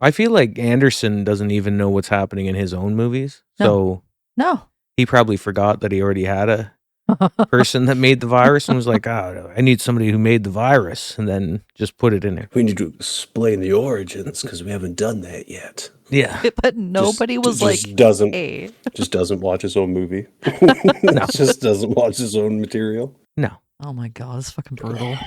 I feel like Anderson doesn't even know what's happening in his own movies. So No. he probably forgot that he already had a person that made the virus and was like, I need somebody who made the virus, and then just put it in there. We need to explain the origins because we haven't done that yet. Yeah. But nobody was like, doesn't hey. just doesn't watch his own movie. No. Just doesn't watch his own material. No. Oh my God, it's fucking brutal.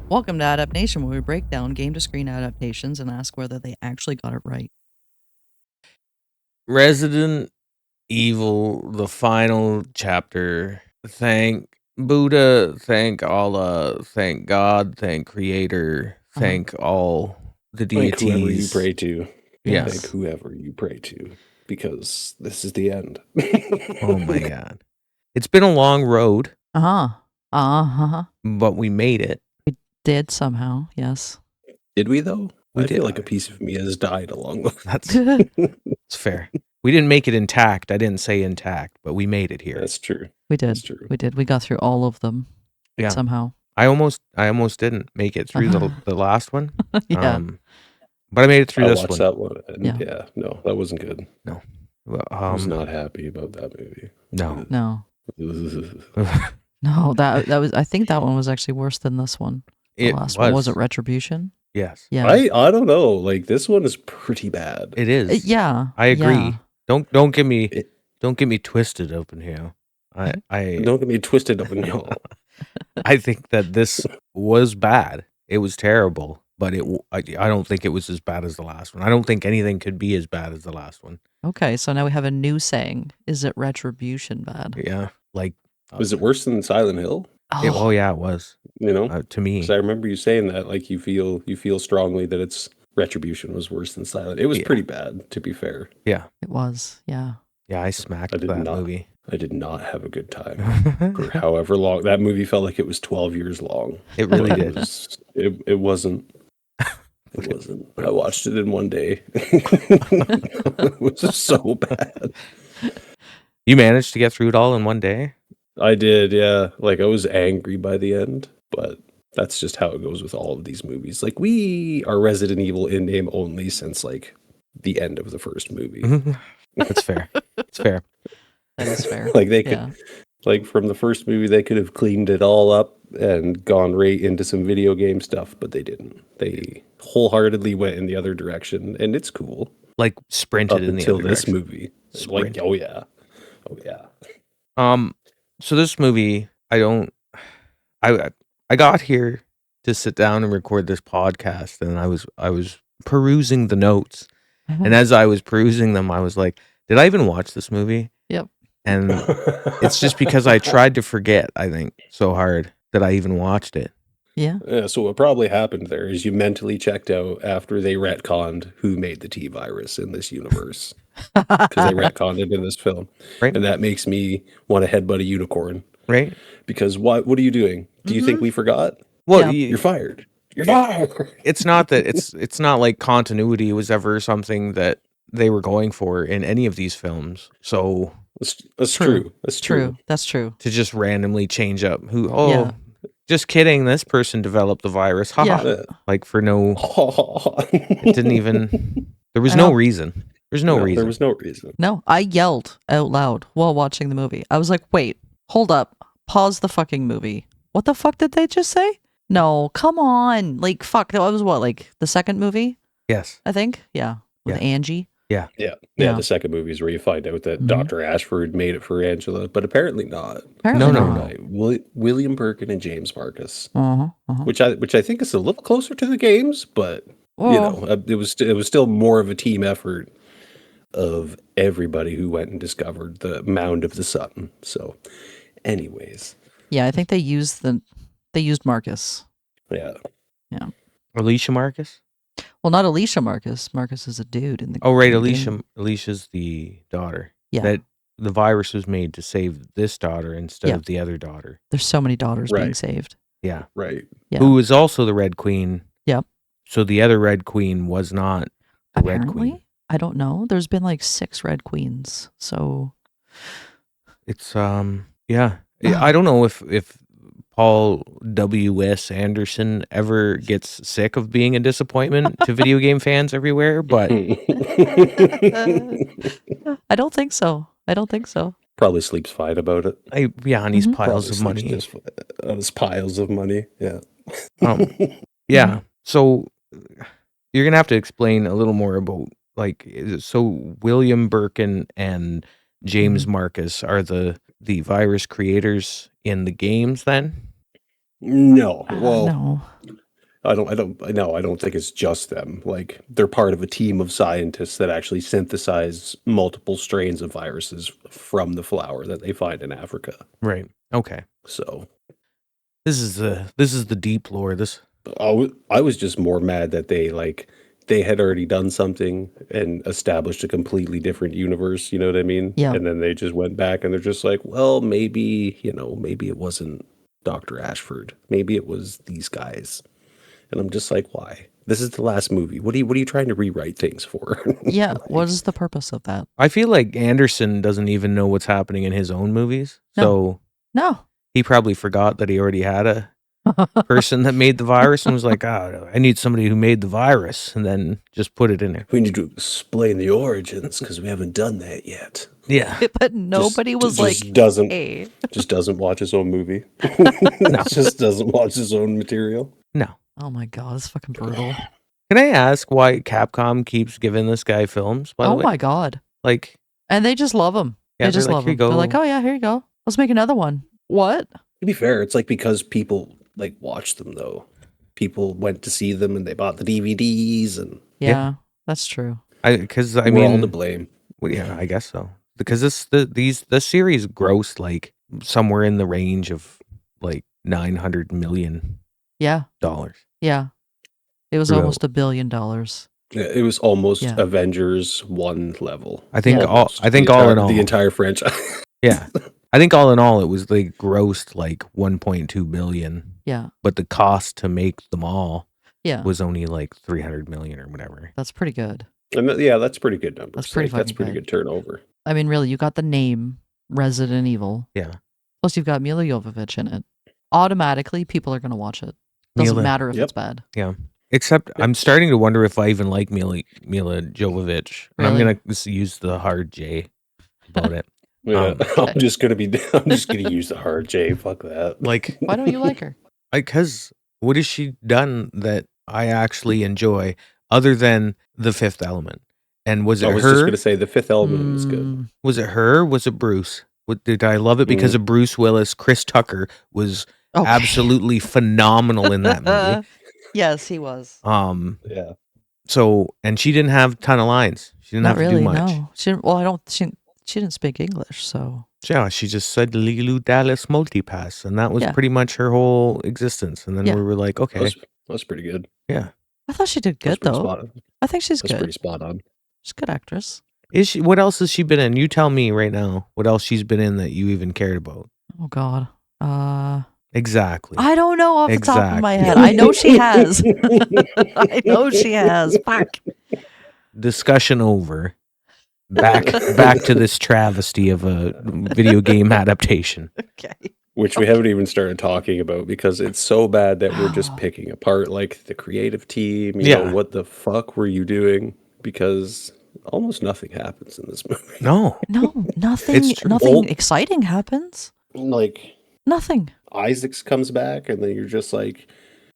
Welcome to Adapnation, where we break down game-to-screen adaptations and ask whether they actually got it right. Resident Evil, the final chapter. Thank Buddha, thank Allah, thank God, thank Creator, thank all the deities. Thank whoever you pray to. Yes. Thank whoever you pray to, because this is the end. Oh my God. It's been a long road. Uh-huh. But we made it. We did somehow, yes. Did we, though? We I did. feel like a piece of me has died along the way. That's fair. We didn't make it intact. I didn't say intact, but we made it here. That's true. We did. That's true. We did. We got through all of them. Yeah. Somehow. I almost didn't make it through the last one. Yeah. But I made it through this one. That one. And Yeah. No, that wasn't good. No. I was not happy about that movie. No. No. No, that was. I think that one was actually worse than this one. The last one. Was it Retribution? Yes. Yeah. I don't know. Like, this one is pretty bad. It is. Yeah. I agree. Yeah. Don't get me twisted up in here. I don't get me twisted up in here. I think that this was bad. It was terrible, but I don't think it was as bad as the last one. I don't think anything could be as bad as the last one. Okay, so now we have a new saying. Is it Retribution bad? Yeah. Like, was it worse than Silent Hill? Oh yeah, it was. You know, to me, because I remember you saying that, like, you feel strongly that it's Retribution was worse than Silent. It was pretty bad, to be fair. Yeah, it was. Yeah. Yeah, I smacked that movie. I did not have a good time for however long. That movie felt like it was 12 years long. It really did. It wasn't. It wasn't. I watched it in one day. It was so bad. You managed to get through it all in one day? I did, yeah. Like, I was angry by the end, but that's just how it goes with all of these movies. Like, we are Resident Evil in name only since, like, the end of the first movie. That's fair. It's fair. That is fair. Like, they could, like, from the first movie, they could have cleaned it all up and gone right into some video game stuff, but they didn't. They wholeheartedly went in the other direction, and it's cool. Like, sprinted in the other direction. Until this movie. Like, oh yeah. So this movie, I got here to sit down and record this podcast, and I was perusing the notes, and as I was perusing them, I was like, did I even watch this movie? Yep. And it's just because I tried to forget, I think, so hard that I even watched it. Yeah. Yeah. So what probably happened there is you mentally checked out after they retconned who made the T virus in this universe. Because they retconned it in this film. Right. And that makes me want to headbutt a unicorn. Right. Because what are you doing? Do you think we forgot? Well, you're fired. You're fired. It's not that it's not like continuity was ever something that they were going for in any of these films. So that's true. That's true. That's true. To just randomly change up just kidding, this person developed the virus. Like for no it didn't even there was no reason. There's no reason. There was no reason. No, I yelled out loud while watching the movie. I was like, wait, hold up. Pause the fucking movie. What the fuck did they just say? No, come on. Like, fuck. That was what, like the second movie? Yes. I think. Yeah. With Angie. Yeah. The second movie is where you find out that Dr. Ashford made it for Angela, but apparently not. No. William Birkin and James Marcus, which I think is a little closer to the games, but you know, it was still more of a team effort of everybody who went and discovered the mound of the sun. So, anyways, yeah, I think they used Marcus. Yeah. Alicia Marcus. Well, not Alicia Marcus. Marcus is a dude in the. Oh, right. Alicia's the daughter. Yeah. That the virus was made to save this daughter instead of the other daughter. There's so many daughters being saved. Yeah. Right. Yeah. Who is also the Red Queen. Yep. So the other Red Queen was not the Red Queen. I don't know. There's been like 6 Red Queens. So it's I don't know if Paul W.S. Anderson ever gets sick of being a disappointment to video game fans everywhere, but I don't think so. Probably sleeps fine about it. on these piles of Probably money. sleeps just on his piles of money. Yeah. Yeah. So you're gonna have to explain a little more about so William Birkin and James Marcus are the virus creators in the games then? No. Well, No. I don't think it's just them. Like, they're part of a team of scientists that actually synthesize multiple strains of viruses from the flower that they find in Africa. Right. Okay. So this is the deep lore. I was just more mad that they had already done something and established a completely different universe, you know what I mean? Yeah. And then they just went back and they're just like, well, maybe it wasn't Dr. Ashford. Maybe it was these guys. And I'm just like, why? This is the last movie. What are you trying to rewrite things for? Yeah, what is the purpose of that? I feel like Anderson doesn't even know what's happening in his own movies. So No. he probably forgot that he already had a person that made the virus and was like, oh, I need somebody who made the virus, and then just put it in there. We need to explain the origins because we haven't done that yet. Yeah. But nobody was like, hey. Just doesn't watch his own movie. Just doesn't watch his own material. No. Oh my God, it's fucking brutal. Can I ask why Capcom keeps giving this guy films, by the way? Oh my God. Like, and they just love him. Yeah, they just love him. They're like, oh yeah, here you go. Let's make another one. What? To be fair, it's like because people like watch them though. People went to see them and they bought the DVDs and Yeah, that's true. we're all to blame. Well, yeah, I guess so. Because the series grossed like somewhere in the range of like $900 million. Yeah. Yeah. It was almost $1 billion. Yeah, it was almost Avengers 1 level. I think all in all the entire franchise. Yeah. I think all in all it was like grossed like 1.2 billion. Yeah. But the cost to make them all was only like 300 million or whatever. That's pretty good. And that's pretty good numbers. That's pretty good turnover. I mean, really, you got the name Resident Evil. Yeah. Plus you've got Mila Jovovich in it. Automatically people are going to watch it. Doesn't matter if it's bad. Yeah. Except I'm starting to wonder if I even like Mila Jovovich. And I'm going to use the hard J about it. Yeah, I'm just gonna use the hard J. Fuck that. Like, why don't you like her? Because what has she done that I actually enjoy other than The Fifth Element? And was it her? I was just gonna say The Fifth Element was good. Was it her? Was it Bruce? Did I love it because of Bruce Willis? Chris Tucker was absolutely phenomenal in that movie. Yes, he was. Yeah. So, and she didn't have a ton of lines. She didn't have to do much. No. She didn't. Well, she didn't speak English, so. Yeah, she just said Lilu Dallas Multipass, and that was pretty much her whole existence. And then we were like, okay. That was pretty good. Yeah. I thought she did good, though. I think she's good. That's pretty spot on. She's a good actress. Is she? What else has she been in? You tell me right now what else she's been in that you even cared about. Oh, God. Exactly. I don't know off the top of my head. I know she has. I know she has. Fuck. Discussion over. Back to this travesty of a video game adaptation. Okay. Which we haven't even started talking about because it's so bad that we're just picking apart like the creative team. You know, what the fuck were you doing? Because almost nothing happens in this movie. No, nothing. Nothing exciting happens. Like nothing. Isaacs comes back, and then you're just like,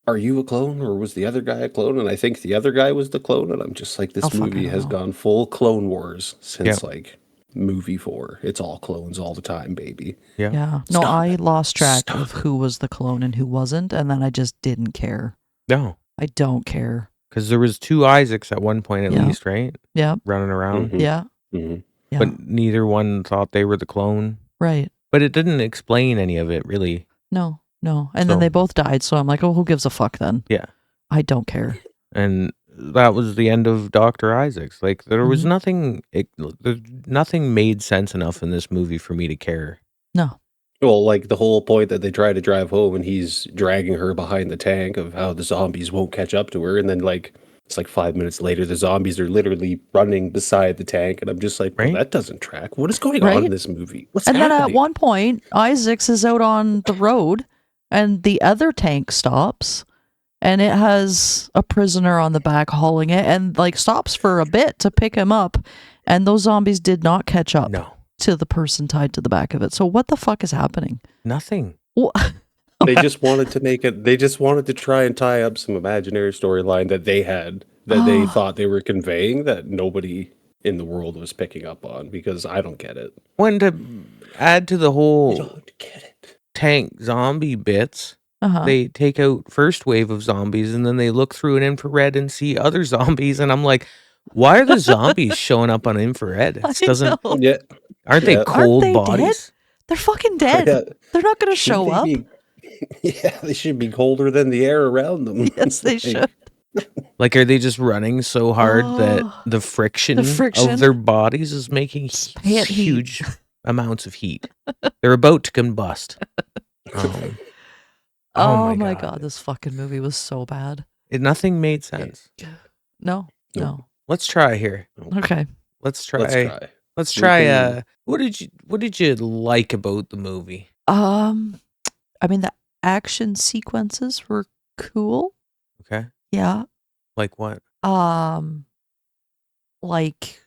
"Are you a clone, or was the other guy a clone?" And I think the other guy was the clone. And I'm just like, this movie has gone full Clone Wars since like movie 4. It's all clones all the time, baby. Yeah. No, I lost track of who was the clone and who wasn't, and then I just didn't care. No, I don't care. Because there was 2 Isaacs at one point at least, right? Yeah. Running around. Mm-hmm. Yeah. Mm-hmm. Yeah. But neither one thought they were the clone. Right. But it didn't explain any of it, really. No. And then they both died, so I'm like, oh, who gives a fuck then? Yeah. I don't care. And that was the end of Dr. Isaacs. Like, there was nothing made sense enough in this movie for me to care. No. Well, like the whole point that they try to drive home and he's dragging her behind the tank of how the zombies won't catch up to her. And then like, it's like 5 minutes later, the zombies are literally running beside the tank. And I'm just like, well, that doesn't track. What is going on in this movie? What's happening? Then at one point, Isaacs is out on the road and the other tank stops, and it has a prisoner on the back hauling it, and like stops for a bit to pick him up, and those zombies did not catch up to the person tied to the back of it. So what the fuck is happening? Nothing. They just wanted to make it. They just wanted to try and tie up some imaginary storyline that they had, that they thought they were conveying, that nobody in the world was picking up on, because I don't get it. When to add to the I whole don't get it. tank zombie bits, they take out first wave of zombies and then they look through an infrared and see other zombies, and I'm like, why are the zombies showing up on infrared? It doesn't. Yeah. Aren't they cold Aren't they bodies? dead? They're fucking dead. Yeah. They're not going to show up. Yeah, they should be colder than the air around them. Yes, they should. Like, are they just running so hard that the friction of their bodies is making huge amounts of heat? They're about to combust. Oh my god, this fucking movie was so bad. Nothing made sense. No. Let's try here. Okay. Let's try. What did you like about the movie? I mean, the action sequences were cool. Okay. Yeah. Like what? Like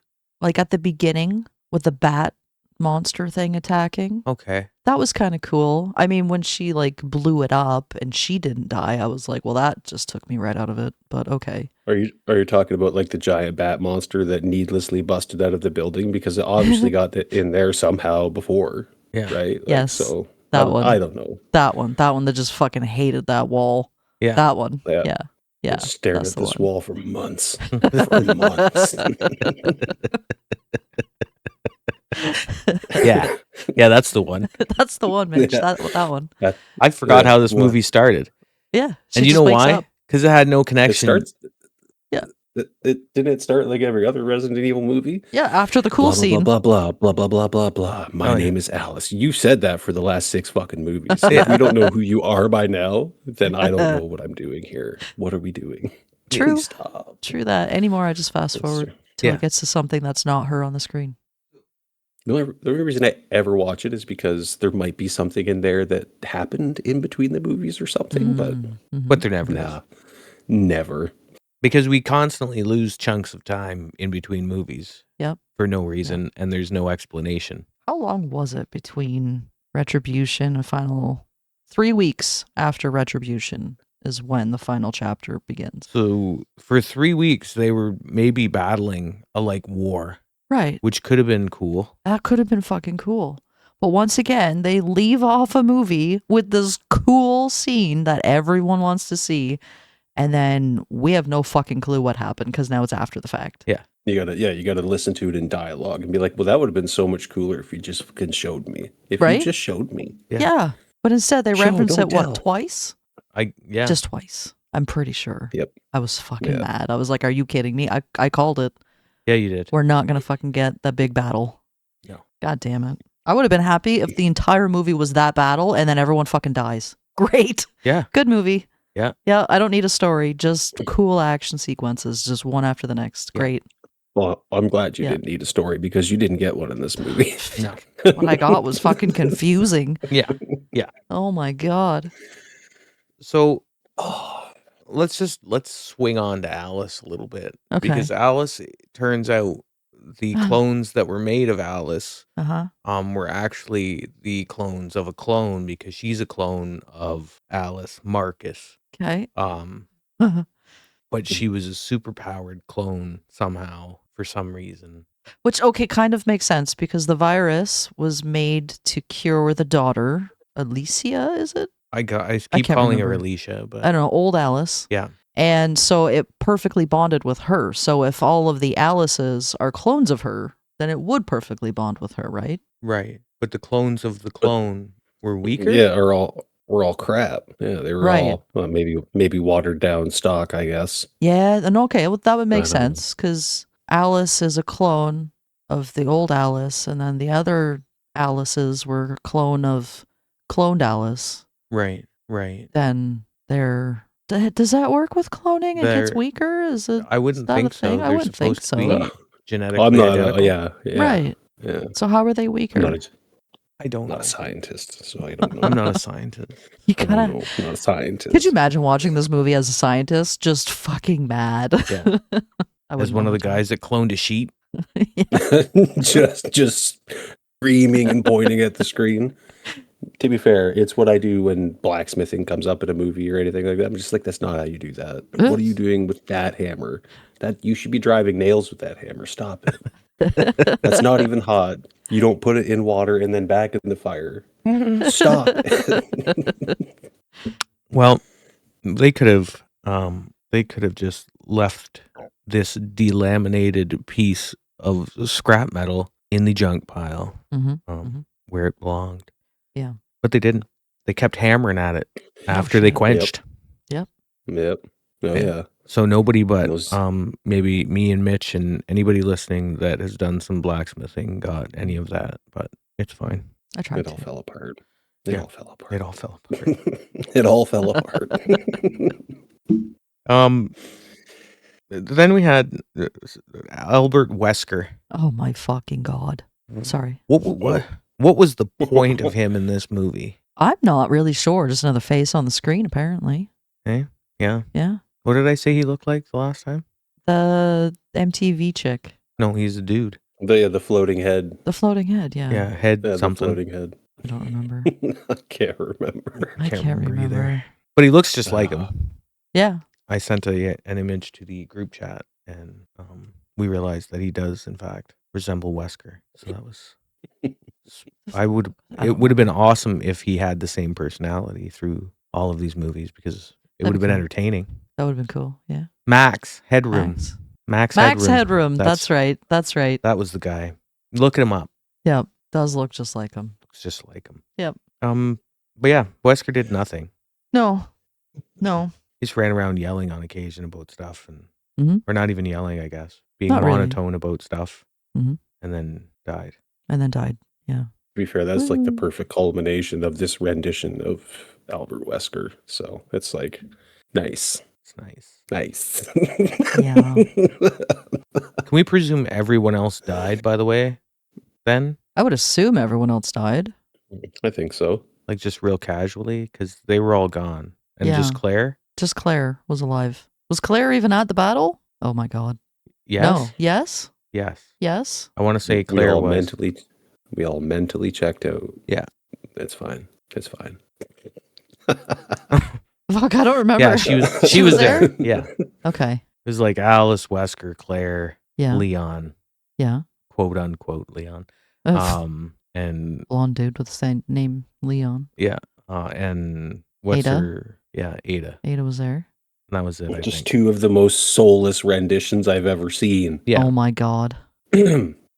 at the beginning with the bat monster thing attacking. Okay. That was kind of cool. I mean, when she like blew it up and she didn't die, I was like, well, that just took me right out of it. But okay. Are you talking about like the giant bat monster that needlessly busted out of the building because it obviously got in there somehow before? Yeah. Right. Like, yes. So that one. I don't know. That one that just fucking hated that wall. Yeah. That one. Yeah. Yeah. Stared at this wall for months. For months. Yeah, that's the one. That's the one, Mitch. That one. I forgot how this movie started. Yeah, and you know why? Because it had no connection. Didn't it start like every other Resident Evil movie? Yeah, after the cool scene. Blah blah blah blah blah blah blah. My name is Alice. You said that for the last 6 fucking movies. If we don't know who you are by now, then I don't know what I'm doing here. What are we doing? True. Please stop. True that. Anymore, I just fast forward till it gets to something that's not her on the screen. The only reason I ever watch it is because there might be something in there that happened in between the movies or something, but there never is. Never. Because we constantly lose chunks of time in between movies. Yep. For no reason, and there's no explanation. How long was it between Retribution and final? 3 weeks after Retribution is when the final chapter begins. So for 3 weeks, they were maybe battling a war. Right. Which could have been cool. That could have been fucking cool. But once again, they leave off a movie with this cool scene that everyone wants to see. And then we have no fucking clue what happened because now it's after the fact. Yeah. You gotta listen to it in dialogue and be like, well, that would have been so much cooler if you just fucking showed me. If you just showed me. Yeah. But instead they reference it, twice? Yeah. Just twice. I'm pretty sure. Yep. I was fucking mad. I was like, are you kidding me? I called it. Yeah, you did. We're not going to fucking get the big battle. No. God damn it. I would have been happy if the entire movie was that battle and then everyone fucking dies. Great. Yeah. Good movie. Yeah. Yeah, I don't need a story. Just cool action sequences, just one after the next. Great. Well, I'm glad you didn't need a story because you didn't get one in this movie. No. What I got was fucking confusing. Yeah. Yeah. Oh my God. So, let's swing on to Alice a little bit. Okay. Because Alice, it turns out the clones that were made of Alice were actually the clones of a clone because she's a clone of Alice, Marcus. Okay. But she was a superpowered clone somehow for some reason. Which, kind of makes sense because the virus was made to cure the daughter, Alicia, is it? I keep calling her Alicia, but I don't know, old Alice. Yeah. And so it perfectly bonded with her. So if all of the Alices are clones of her, then it would perfectly bond with her, right? Right. But the clones of the clone were weaker? Yeah, we're all crap. Yeah, they were all maybe watered down stock, I guess. Yeah, and that would make sense because Alice is a clone of the old Alice, and then the other Alices were a clone of cloned Alice. Right. Then they're... Does that work with cloning? It gets weaker? Is it? I wouldn't think so. I wouldn't think so. Genetically identical. Yeah. Right. Yeah. So how are they weaker? I don't I'm know. not a scientist, so I don't know. I'm not a scientist. You I don't kind of. know. I'm not a scientist. Could you imagine watching this movie as a scientist, just fucking mad? Yeah. I As wouldn't one know of the what to- guys that cloned a sheep. just screaming and pointing at the screen. To be fair, it's what I do when blacksmithing comes up in a movie or anything like that. I'm just like, that's not how you do that. What are you doing with that hammer? That you should be driving nails with that hammer. Stop it. That's not even hot. You don't put it in water and then back in the fire. Stop it. Well, they could have just left this delaminated piece of scrap metal in the junk pile, where it belonged. Yeah. But they didn't. They kept hammering at it after they quenched. Yep. Oh yeah. So nobody but Those- maybe me and Mitch and anybody listening that has done some blacksmithing got any of that, but it's fine. I tried It all to. fell apart. Yeah. It all fell apart. It all fell apart. It all fell apart. Then we had Albert Wesker. Oh my fucking god! Sorry, What was the point of him in this movie? I'm not really sure. Just another face on the screen, apparently. Yeah. Yeah, What did I say he looked like the last time? the MTV chick, No, he's a dude. The floating head. the floating head. Yeah, Yeah, head Yeah, the something. floating head. I don't remember. I can't remember. I can't remember. either. But he looks just like him. Yeah, I sent an image to the group chat, and we realized that he does, in fact, resemble Wesker. So that was. It would have been awesome if he had the same personality through all of these movies, because it would have been cool. entertaining. that would have been cool. Yeah, Max Headroom. Max Headroom. Headroom. That's right. That's right. That was the guy. Look him up. Yep, does look just like him. Looks just like him. Yep. But yeah, Wesker did nothing. No. He just ran around yelling on occasion about stuff, and or not even yelling, I guess, being Not really. monotone about stuff, Mhm. and then died. And then died. Yeah. To be fair, that's like the perfect culmination of this rendition of Albert Wesker. So it's like nice. It's nice. Nice. Yeah. Can we presume everyone else died, by the way, then? I would assume everyone else died. I think so. Like, just real casually? Because they were all gone. And just Yeah. Claire? Just Claire was alive. Was Claire even at the battle? Oh my god. Yes? No. Yes? Yes. Yes? I want to say Claire was. We all mentally checked out. Yeah. It's fine. It's fine. Fuck, I don't remember. Yeah, she was there. Yeah. It Okay. was like Alice, Wesker, Claire, Yeah. Leon, Yeah. quote unquote Leon. And Blonde dude with the same name, Leon. yeah, and what's Ada? her? Yeah, Ada. Ada was there. And that was it. I Just think. two of the most soulless renditions I've ever seen. Yeah. Oh my god.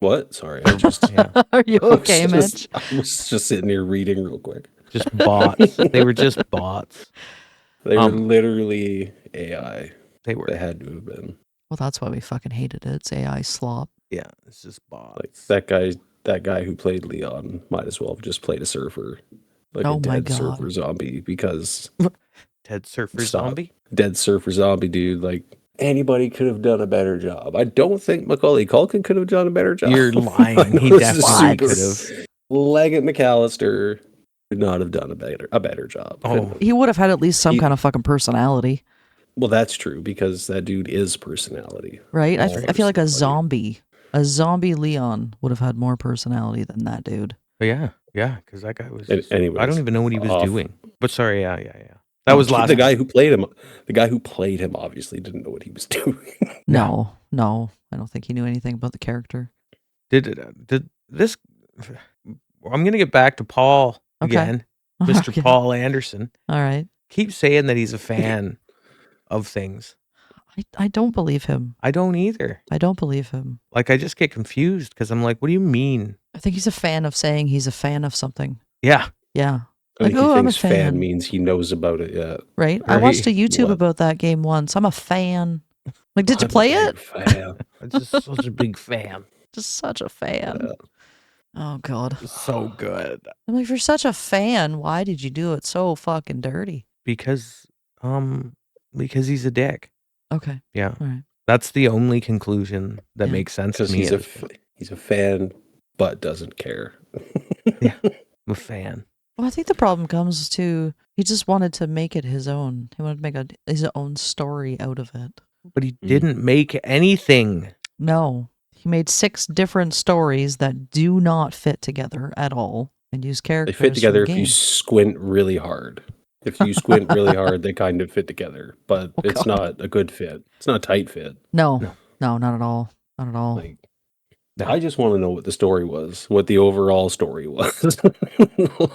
What? Sorry. I just Yeah. Are you okay, Mitch? I was just sitting here reading real quick. Just bots. They were just bots. They were literally AI. They were. They had to have been. Well, that's why we fucking hated it. It's AI slop. Yeah, it's just bots. Like that guy who played Leon might as well have just played a surfer. Like Oh a my dead God. surfer zombie, because Ted Surfer Stop. Zombie. dead surfer zombie dude, like anybody could have done a better job. I don't think Macaulay Culkin could have done a better job. You're lying. He This is definitely super- could have. Leggett McAllister could not have done a better job. Oh. He would have had at least some He- kind of fucking personality, Well, that's true, because that dude is personality. right? I All feel like a personality. zombie Leon would have had more personality than that dude. But yeah, because that guy was. Anyways, I don't even know what he was off. doing. But sorry, yeah. That was last. the guy who played him. The guy who played him obviously didn't know what he was doing. No, I don't think he knew anything about the character. Did this? I'm gonna get back to Paul Okay. again, Mr. Okay. Paul Anderson. All right. Keeps saying that he's a fan of things. I don't believe him. I don't either. I don't believe him. Like, I just get confused because I'm like, what do you mean? I think he's a fan of saying he's a fan of something. Yeah, Yeah. I think Like, he I'm a thinks fan fan. means he knows about it. Yeah. Right? I Right. watched a YouTube What? about that game once. I'm a fan. Like, did you play it? Fan. I'm just such a big fan. Just such a fan. Yeah. Oh, God. It's so good I'm like, if you're such a fan, why did you do it so fucking dirty? because he's a dick. Okay. Yeah, All right. that's the only conclusion that Yeah. makes sense to Because me. he's a fan, but doesn't care. Yeah. a fan. Well, I think the problem comes to he just wanted to make it his own. He wanted to make his own story out of it. But he didn't make anything. No. He made 6 different stories that do not fit together at all and use characters. They fit together from if you squint really hard. If you squint really hard, they kind of fit together. But it's not a good fit. It's not a tight fit. No, not at all. Not at all. Like, I just want to know what the story was, what the overall story was.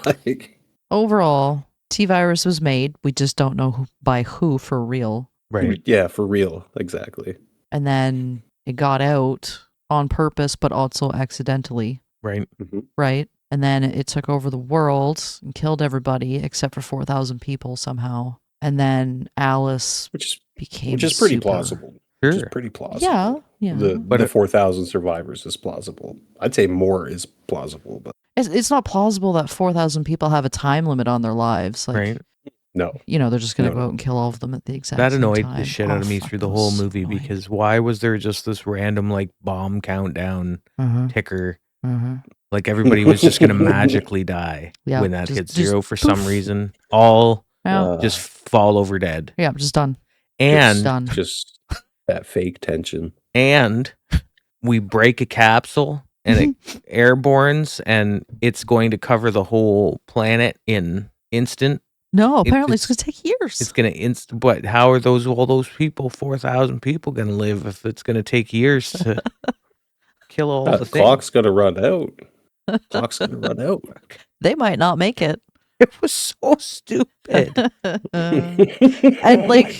Like, overall, T-Virus was made. We just don't know by who for real. Right. Yeah, for real. Exactly. And then it got out on purpose, but also accidentally. Right. Mm-hmm. Right. And then it took over the world and killed everybody except for 4,000 people somehow. And then Alice became which is pretty plausible. Sure. Which is pretty plausible. Yeah. But the 4,000 survivors is plausible. I'd say more is plausible, but It's not plausible that 4,000 people have a time limit on their lives. Like, Right. no. You know, they're just going to go out and kill all of them at the exact That same annoyed time. the shit out of me through the whole movie because why was there just this random like bomb countdown ticker? Like everybody was just going to magically die when that hits 0 for some reason. All just fall over dead. Yeah, just done. And done. Just that fake tension. And we break a capsule and it airbornes and it's going to cover the whole planet in instant. No, apparently it's going to take years. It's going to but how are all those people, 4,000 people going to live if it's going to take years to kill all the things? Clock's going to run out. Clock's going to run out. They might not make it. It was so stupid. And like,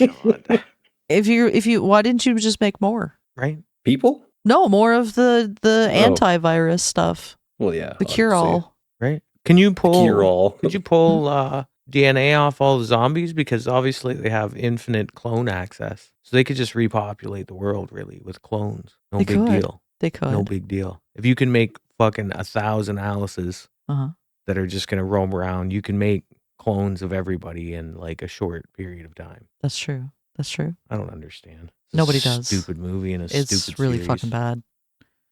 if you, why didn't you just make more? Right? People? No, more of the antivirus stuff. Well, yeah. The cure-all. Right? Can you pull cure-all? Could you pull DNA off all the zombies? Because obviously they have infinite clone access. So they could just repopulate the world really with clones. No big deal. They could. No big deal. If you can make fucking 1,000 Alices that are just going to roam around, you can make clones of everybody in like a short period of time. That's true. That's true. I don't understand. Nobody does. Stupid movie and It's really series. fucking bad.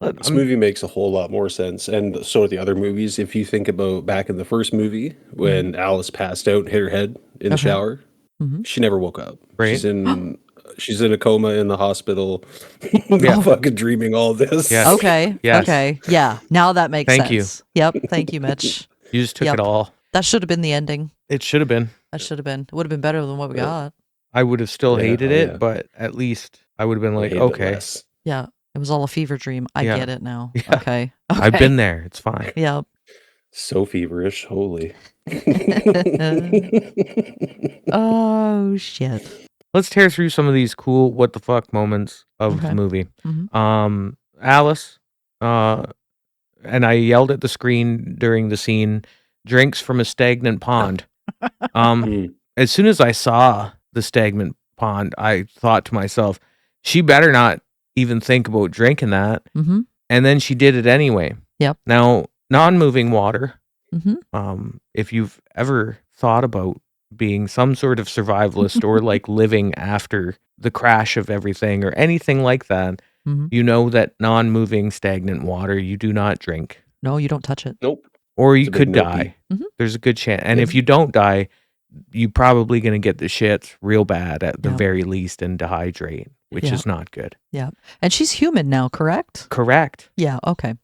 This movie makes a whole lot more sense, and so do the other movies. If you think about back in the first movie when Alice passed out and hit her head in the shower, she never woke up. Right. She's in a coma in the hospital. Fucking dreaming all this. Yeah. Okay. Yes. Okay. Yeah. Now that makes Thank sense. Yep. Thank you, Mitch. You just took it all. That should have been the ending. It should have been. That should have been. It would have been better than what we got. I would have still hated it, but at least I would have been like, okay. Yeah. It was all a fever dream. I get it now. Yeah. Okay. I've been there. It's fine. Yep. So feverish. Holy. Oh, shit. Let's tear through some of these cool what the fuck moments of the movie. Alice, and I yelled at the screen during the scene, drinks from a stagnant pond. As soon as I saw the stagnant pond, I thought to myself, she better not even think about drinking that. And then she did it anyway. Yep. Now, non-moving water, if you've ever thought about being some sort of survivalist or like living after the crash of everything or anything like that, you know that non-moving stagnant water you do not drink. No, you don't touch it. Nope. Or you could die. There's a good chance. And if you don't die, you're probably going to get the shits real bad at the very least and dehydrate, which is not good. Yeah. And she's human now, correct? Correct. Yeah. Okay.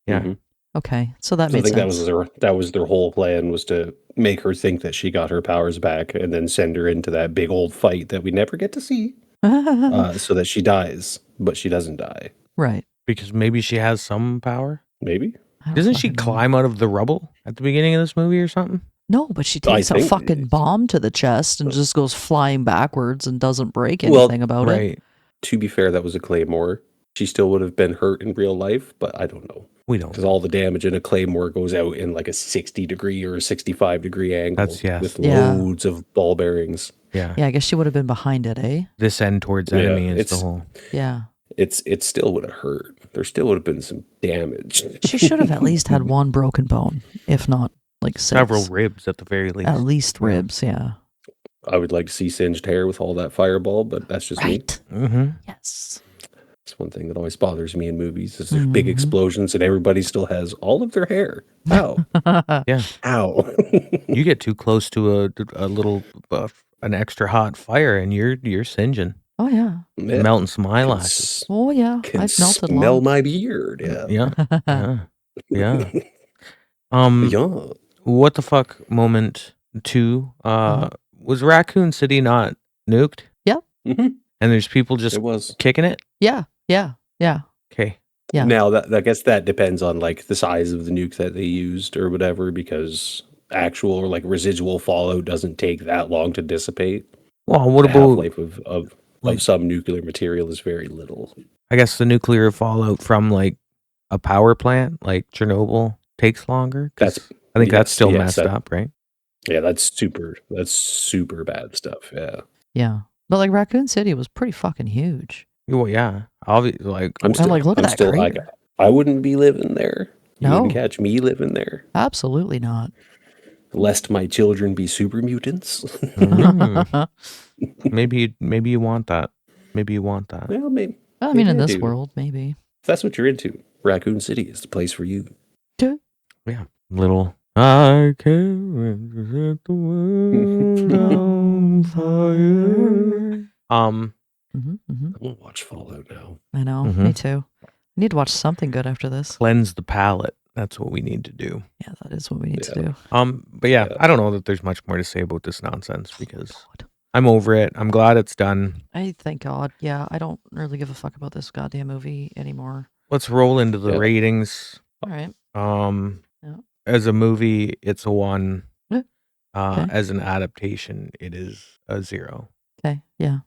Yeah. Okay. So that made sense. That was their whole plan, was to make her think that she got her powers back and then send her into that big old fight that we never get to see, so that she dies, but she doesn't die. Right. Because maybe she has some power. Maybe. Doesn't she climb out of the rubble at the beginning of this movie or something? No, but she takes a fucking bomb to the chest and just goes flying backwards and doesn't break anything about it. To be fair, that was a claymore. She still would have been hurt in real life, but I don't know. We don't. Because all the damage in a claymore goes out in like a 60-degree or a 65-degree angle. With loads of ball bearings. Yeah. Yeah, I guess she would have been behind it, eh? This end towards enemy is the whole. Yeah. It still would have hurt. There still would have been some damage. She should have at least had one broken bone, if not like 6. Several ribs at the very least. At least ribs, yeah. I would like to see singed hair with all that fireball, but that's just me. Mm-hmm. Yes. It's one thing that always bothers me in movies is there's big explosions and everybody still has all of their hair. Ow. Yeah. Ow. You get too close to a little an extra hot fire and you're singeing, Oh yeah. melting some eyelashes. Oh yeah. Can I've melted smell long. my beard. Yeah. Yeah. Yeah. Yeah. What the fuck moment 2 was Raccoon City not nuked? Mm-hmm. And there's people just It was kicking it? Yeah. Okay. Yeah. Now that I guess that depends on like the size of the nuke that they used or whatever, because actual or like residual fallout doesn't take that long to dissipate. Well, what The about half-life of like- some nuclear material is very little. I guess the nuclear fallout from like a power plant like Chernobyl takes longer? 'Cause I think that's still messed up, right? Yeah, that's super bad stuff. Yeah. Yeah. But like Raccoon City was pretty fucking huge. Well, yeah. Obviously, like look at that crater. I wouldn't be living there. You No. wouldn't catch me living there. Absolutely not. Lest my children be super mutants. maybe you want that. Maybe you want that. Well, maybe. I mean, in I this do. world, maybe. If that's what you're into, Raccoon City is the place for you. Yeah. Little I can't set the world on fire. We'll watch Fallout now. I know. Me too. I need to watch something good after this. Cleanse the palate. That's what we need to do. Yeah, that is what we need to do. But yeah, I don't know that there's much more to say about this nonsense because I'm over it. I'm glad it's done. I thank God. Yeah, I don't really give a fuck about this goddamn movie anymore. Let's roll into the ratings. All right. As a movie, it's a 1. Okay. As an adaptation, it is a 0. Okay. Yeah.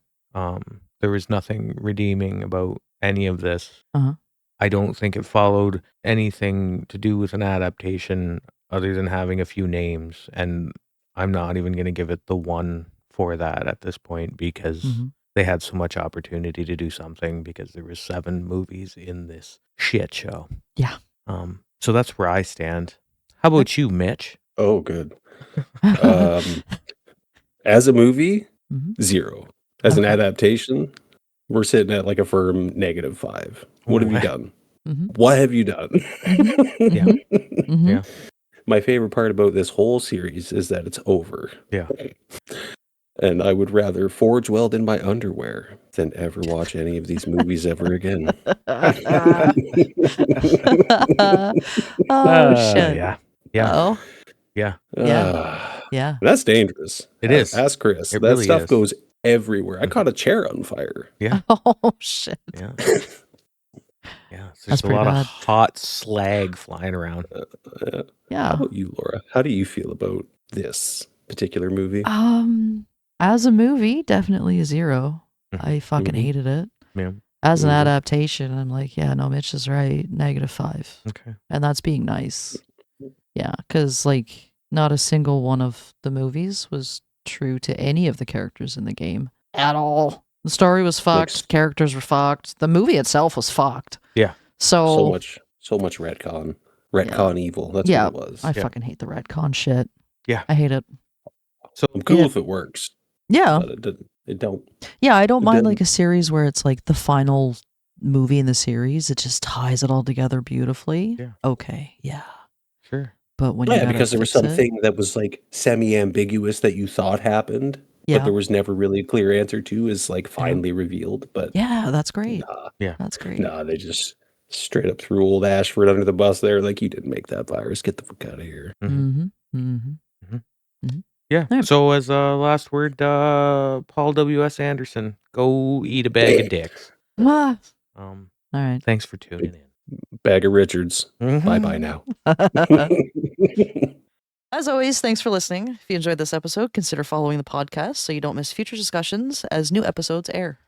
There was nothing redeeming about any of this. Uh-huh. I don't think it followed anything to do with an adaptation other than having a few names. And I'm not even going to give it the 1 for that at this point because they had so much opportunity to do something because there was 7 movies in this shit show. Yeah. So that's where I stand. How about you, Mitch? Oh, good. As a movie, 0. As an adaptation, we're sitting at like a firm -5. What have you done? What have you done? Yeah. My favorite part about this whole series is that it's over. Yeah. And I would rather forge weld in my underwear than ever watch any of these movies ever again. Oh, shit. Yeah. Oh. Yeah. Yeah. That's dangerous. It is. Ask Chris. It That really stuff is. goes everywhere. I caught a chair on fire. Yeah. Oh, shit. Yeah. Yeah. So That's there's a lot pretty of hot slag flying around. How Yeah. about you, Laura? How do you feel about this particular movie? As a movie, definitely a 0. I fucking hated it. Yeah. As an adaptation, I'm like, yeah, no, Mitch is right. -5. Okay. And that's being nice. Yeah, because like not a single one of the movies was true to any of the characters in the game at all. The story was fucked. Characters were fucked. The movie itself was fucked. Yeah. So much retcon. Retcon evil. That's what it was. I fucking hate the retcon shit. Yeah. I hate it. So I'm cool if it works. Yeah. But it don't. Yeah, I don't mind didn't. like a series where it's like the final movie in the series. It just ties it all together beautifully. Yeah. Okay. Yeah. Sure. But when you gotta because there was fix it- something that was like semi-ambiguous that you thought happened, Yeah. but there was never really a clear answer to, is like finally revealed. But Yeah, that's great. Nah. Yeah. That's great. nah, they just straight up threw old Ashford under the bus there. Like, you didn't make that virus. Get the fuck out of here. Yeah. Yeah. So as a last word, Paul W.S. Anderson, go eat a bag of dicks. Ah, all right. Thanks for tuning in. Bag of Richards. Mhm. Bye-bye now. As always, thanks for listening. If you enjoyed this episode, consider following the podcast so you don't miss future discussions as new episodes air.